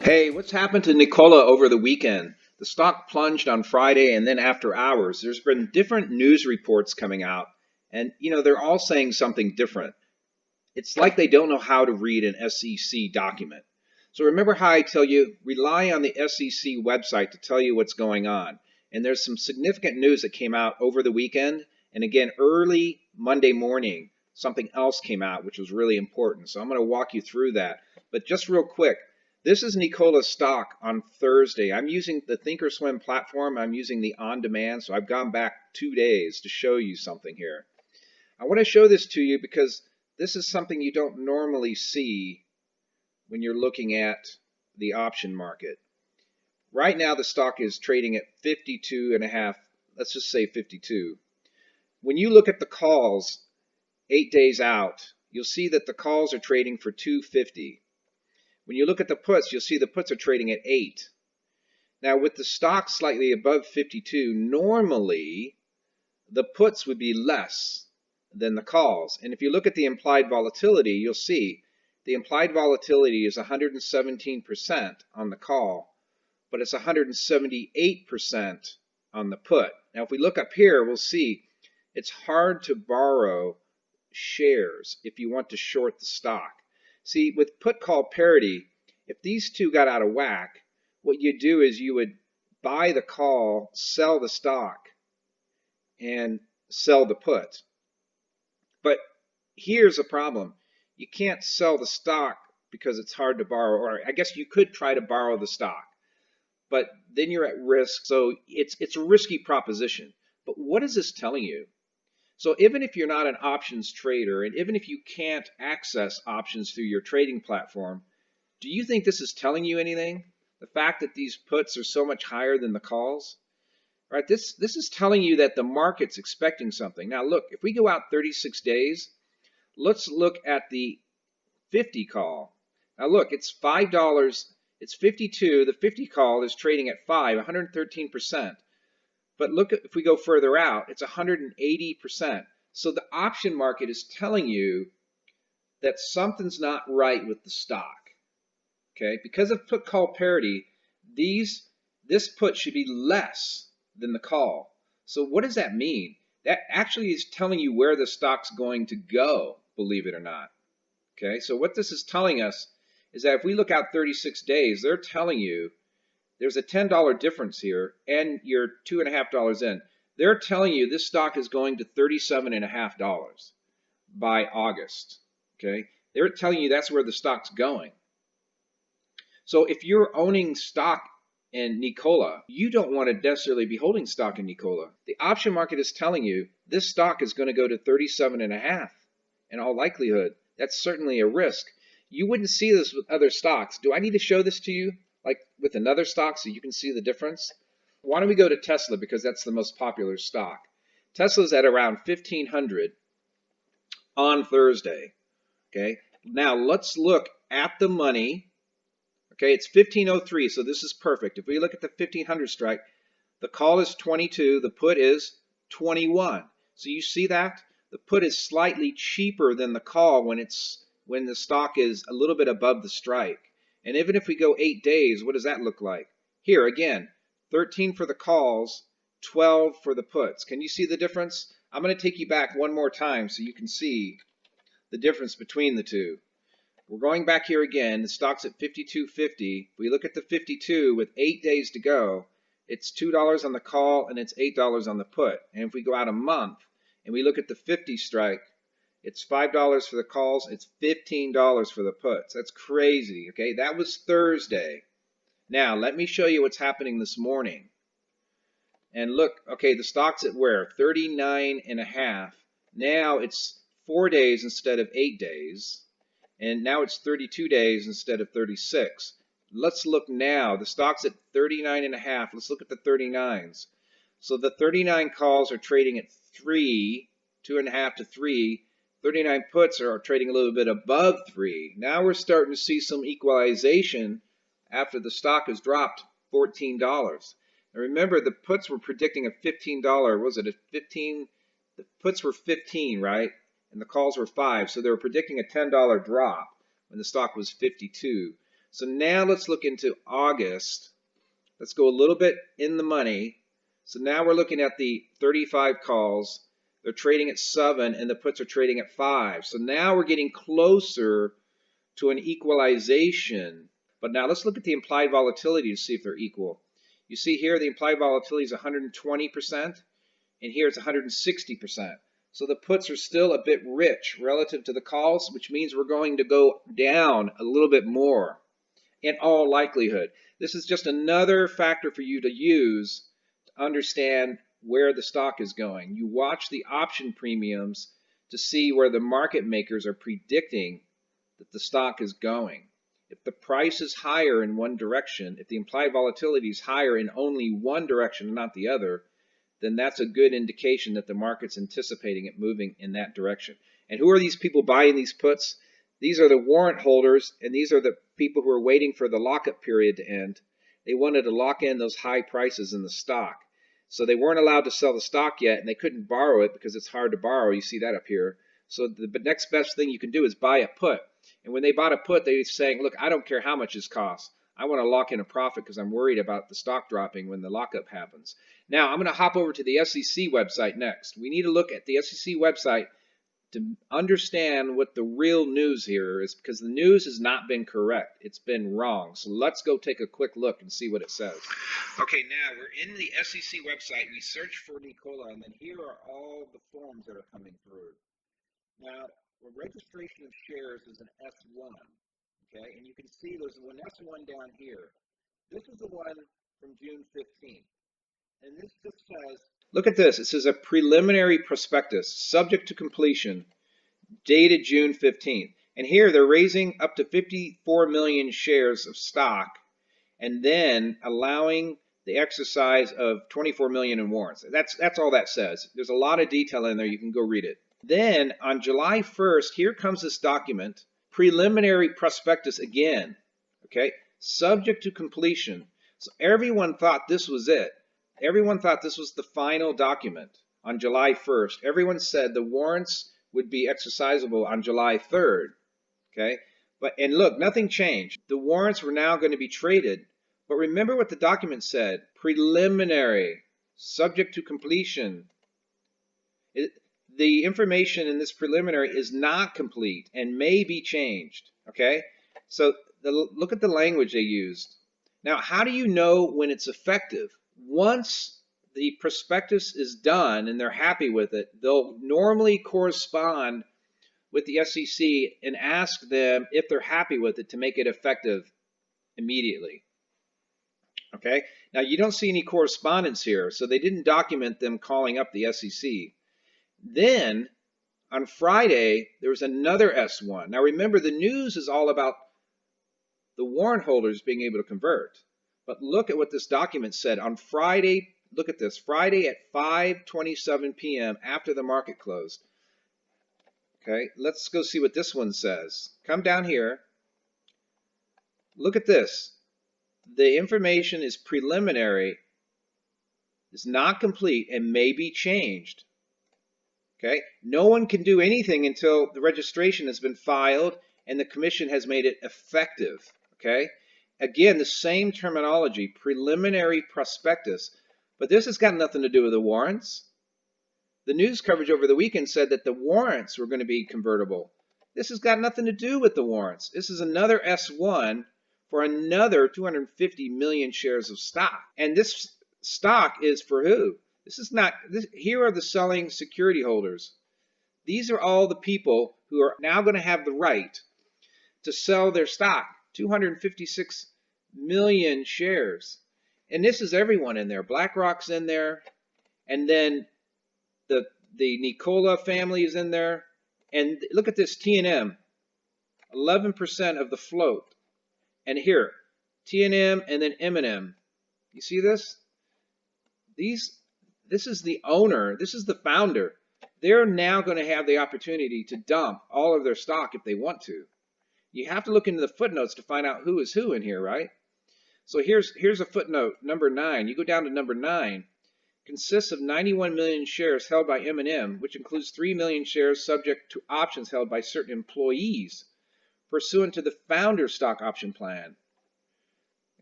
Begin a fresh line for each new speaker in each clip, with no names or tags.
Hey, what's happened to Nikola over the weekend? The stock plunged on Friday and then after hours. There's been different news reports coming out, and they're all saying something different. It's like they don't know how to read an SEC document. So remember how I tell you, rely on the SEC website to tell you what's going on. And there's some significant news that came out over the weekend, and again, early Monday morning, something else came out, which was really important. So I'm going to walk you through that. But just real quick, this is Nikola's stock on Thursday. I'm using the Thinkorswim platform. I'm using the on-demand, so I've gone back 2 days to show you something here. I want to show this to you because this is something you don't normally see when you're looking at the option market. Right now, the stock is trading at 52 and a half. Let's just say 52. When you look at the calls 8 days out, you'll see that the calls are trading for 250. When you look at the puts, you'll see the puts are trading at 8. Now, with the stock slightly above 52, normally the puts would be less than the calls. And if you look at the implied volatility, you'll see the implied volatility is 117% on the call, but it's 178% on the put. Now, if we look up here, we'll see it's hard to borrow shares if you want to short the stock. See, with put-call parity, if these two got out of whack, what you do is you would buy the call, sell the stock, and sell the put. But here's a problem. You can't sell the stock because it's hard to borrow, or I guess you could try to borrow the stock, but then you're at risk. So it's a risky proposition. But what is this telling you? So even if you're not an options trader, and even if you can't access options through your trading platform, do you think this is telling you anything? The fact that these puts are so much higher than the calls? Right? This is telling you that the market's expecting something. Now look, if we go out 36 days, let's look at the 50 call. Now look, it's $5. It's 52. The 50 call is trading at 5, 113%. But look, if we go further out, it's 180%. So the option market is telling you that something's not right with the stock. Okay, because of put call parity, this put should be less than the call. So what does that mean? That actually is telling you where the stock's going to go, believe it or not. Okay, so what this is telling us is that if we look out 36 days, they're telling you there's a $10 difference here, and you're $2.50 in. They're telling you this stock is going to $37.50 by August. Okay, they're telling you that's where the stock's going. So if you're owning stock in Nikola, you don't want to necessarily be holding stock in Nikola. The option market is telling you this stock is going to go to 37.5 in all likelihood. That's certainly a risk. You wouldn't see this with other stocks. Do I need to show this to you like with another stock so you can see the difference? Why don't we go to Tesla, because that's the most popular stock. Tesla's at around 1,500 on Thursday. Okay, now let's look at the money. Okay, it's 1503, so this is perfect. If we look at the 1500 strike, the call is 22, the put is 21. So you see that? The put is slightly cheaper than the call when the stock is a little bit above the strike. And even if we go 8 days, what does that look like? Here again, 13 for the calls, 12 for the puts. Can you see the difference? I'm going to take you back one more time so you can see the difference between the two. We're going back here again. The stock's at 52.50. We look at the 52 with 8 days to go. It's $2 on the call and it's $8 on the put. And if we go out a month and we look at the 50 strike, it's $5 for the calls. It's $15 for the puts. That's crazy. Okay, that was Thursday. Now let me show you what's happening this morning. And look, okay, the stock's at where? 39.5. Now it's 4 days instead of 8 days. And now it's 32 days instead of 36. Let's look now. The stock's at 39.5. Let's look at the 39s. So the 39 calls are trading at 3, 2.5 to 3. 39 puts are trading a little bit above 3. Now we're starting to see some equalization after the stock has dropped $14. Now remember, the puts were predicting a $15. Was it a 15? The puts were 15, right? And the calls were 5, so they were predicting a $10 drop when the stock was 52. So now let's look into August. Let's go a little bit in the money. So now we're looking at the 35 calls. They're trading at 7 and the puts are trading at 5. So now we're getting closer to an equalization. But now let's look at the implied volatility to see if they're equal. You see here the implied volatility is 120%, and here it's 160%. So the puts are still a bit rich relative to the calls, which means we're going to go down a little bit more in all likelihood. This is just another factor for you to use to understand where the stock is going. You watch the option premiums to see where the market makers are predicting that the stock is going. If the price is higher in one direction, if the implied volatility is higher in only one direction and not the other, then that's a good indication that the market's anticipating it moving in that direction. And who are these people buying these puts? These are the warrant holders, and these are the people who are waiting for the lockup period to end. They wanted to lock in those high prices in the stock. So they weren't allowed to sell the stock yet, and they couldn't borrow it because it's hard to borrow. You see that up here. So the next best thing you can do is buy a put. And when they bought a put, they were saying, look, I don't care how much this costs. I want to lock in a profit because I'm worried about the stock dropping when the lockup happens. Now, I'm going to hop over to the SEC website next. We need to look at the SEC website to understand what the real news here is, because the news has not been correct. It's been wrong. So let's go take a quick look and see what it says. Okay, now we're in the SEC website. We search for Nikola, and then here are all the forms that are coming through. Now, the registration of shares is an S1, okay? And you can see there's one S1 down here. This is the one from June 15th. And this just says, look at this. It says a preliminary prospectus subject to completion dated June 15th. And here they're raising up to 54 million shares of stock and then allowing the exercise of 24 million in warrants. That's all that says. There's a lot of detail in there. You can go read it. Then on July 1st, here comes this document, preliminary prospectus again, okay, subject to completion. So everyone thought this was it. Everyone thought this was the final document on July 1st. Everyone said the warrants would be exercisable on July 3rd, okay? And look, nothing changed. The warrants were now going to be traded. But remember what the document said, preliminary, subject to completion. The information in this preliminary is not complete and may be changed, okay? So look at the language they used. Now, how do you know when it's effective? Once the prospectus is done and they're happy with it, they'll normally correspond with the SEC and ask them if they're happy with it to make it effective immediately, okay? Now, you don't see any correspondence here, so they didn't document them calling up the SEC. Then, on Friday, there was another S1. Now remember, the news is all about the warrant holders being able to convert. But look at what this document said on Friday. Look at this. Friday at 5:27 p.m. after the market closed. Okay, let's go see what this one says. Come down here. Look at this. The information is preliminary, is not complete, and may be changed. Okay, no one can do anything until the registration has been filed and the commission has made it effective. Okay, again, the same terminology, preliminary prospectus, but this has got nothing to do with the warrants. The news coverage over the weekend said that the warrants were going to be convertible. This has got nothing to do with the warrants. This is another S1 for another 250 million shares of stock. And this stock is for who? This is not, here are the selling security holders. These are all the people who are now going to have the right to sell their stock, 256 million shares. And this is everyone in there. BlackRock's in there, and then the Nikola family is in there. And look at this, T&M, 11% of the float. And here, T&M and then M&M. You see this? This is the owner, this is the founder. They're now going to have the opportunity to dump all of their stock if they want to. You have to look into the footnotes to find out who is who in here, right? So here's a footnote, number 9. You go down to number 9. Consists of 91 million shares held by M&M, which includes 3 million shares subject to options held by certain employees pursuant to the founder stock option plan.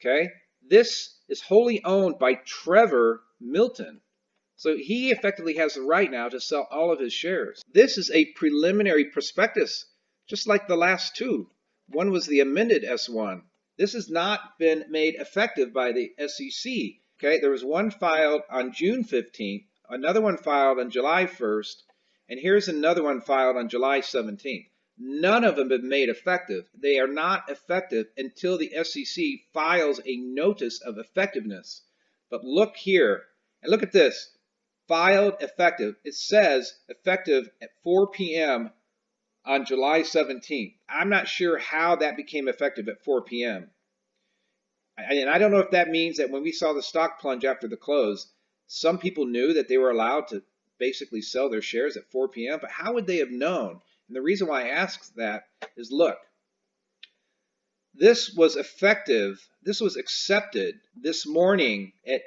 Okay? This is wholly owned by Trevor Milton. So he effectively has the right now to sell all of his shares. This is a preliminary prospectus, just like the last two. One was the amended S1. This has not been made effective by the SEC. Okay, there was one filed on June 15th, another one filed on July 1st, and here's another one filed on July 17th. None of them have been made effective. They are not effective until the SEC files a notice of effectiveness. But look here, and look at this. Filed effective. It says effective at 4 p.m. on July 17th. I'm not sure how that became effective at 4 p.m. And I don't know if that means that when we saw the stock plunge after the close, some people knew that they were allowed to basically sell their shares at 4 p.m. But how would they have known? And the reason why I ask that is, look, this was effective, this was accepted this morning at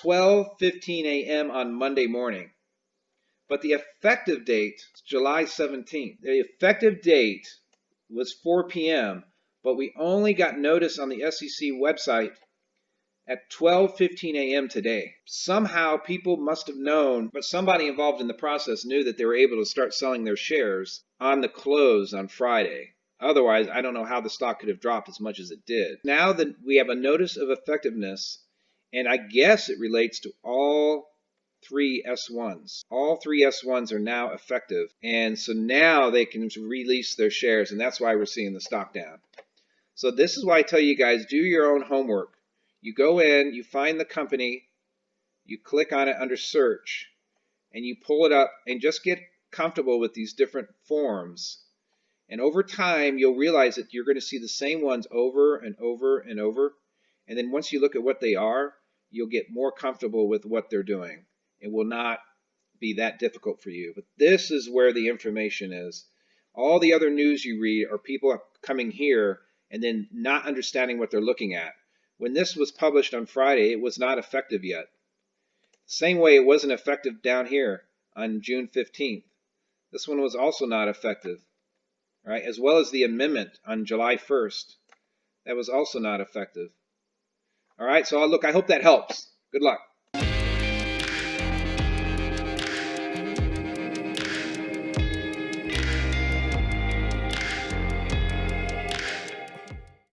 12:15 a.m. on Monday morning. But the effective date is July 17th. The effective date was 4 p.m., but we only got notice on the SEC website at 12:15 a.m. today. Somehow people must have known, but somebody involved in the process knew that they were able to start selling their shares on the close on Friday. Otherwise, I don't know how the stock could have dropped as much as it did. Now that we have a notice of effectiveness, and I guess it relates to all three S1s. All three S1s are now effective, and so now they can release their shares, and that's why we're seeing the stock down. So this is why I tell you guys, do your own homework. You go in, you find the company, you click on it under search, and you pull it up and just get comfortable with these different forms. And over time, you'll realize that you're going to see the same ones over and over and over. And then once you look at what they are, you'll get more comfortable with what they're doing. It will not be that difficult for you. But this is where the information is. All the other news you read are people coming here and then not understanding what they're looking at. When this was published on Friday, it was not effective yet. Same way it wasn't effective down here on June 15th. This one was also not effective, right? As well as the amendment on July 1st. That was also not effective. All right, so look, I hope that helps. Good luck.